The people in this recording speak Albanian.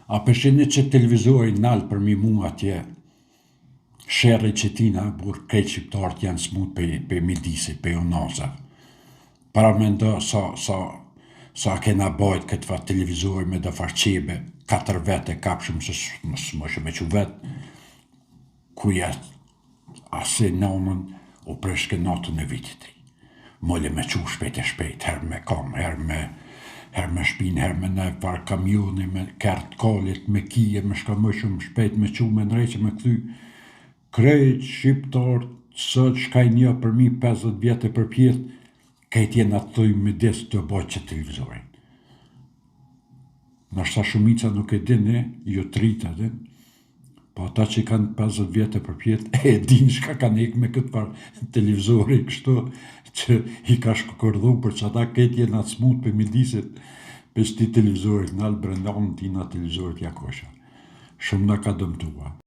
A përshini që televizori nalë për mi mu atje, sherri që tina, burë krejt shqiptarët janë smut për midisit, për jonazav. Para me ndo sa kena bajt këtë fa televizori me dhe farqebe, 4 vete kapshëm se më shumë e që vetë, kuja ase namën o preshke natën e vitit ri. Molle me qu shpejt e shpejt, her me kam, her me shpin, her me ne var kamioni, me kert kalit, me kije, me shka më shumë shpejt, me qu me ndrejqe, me këthy. Krejt shqiptar, sot shkaj një për mi 50 vjetë për pjetë, kajt jenë atë thuj me desë të bëjt që televizorin. Nështë shumica nuk e dini, ju trita din, po ata që kanë 50 vjetë për pjetë, e din shka kanë ikë me këtë parë televizori kështu, që i ka shkëkërdhu, për që ata këtë jenë atë smut për midisit, për shti televizorit, në alë brendanë tina televizorit jakosha. Shumë në ka dëmtua.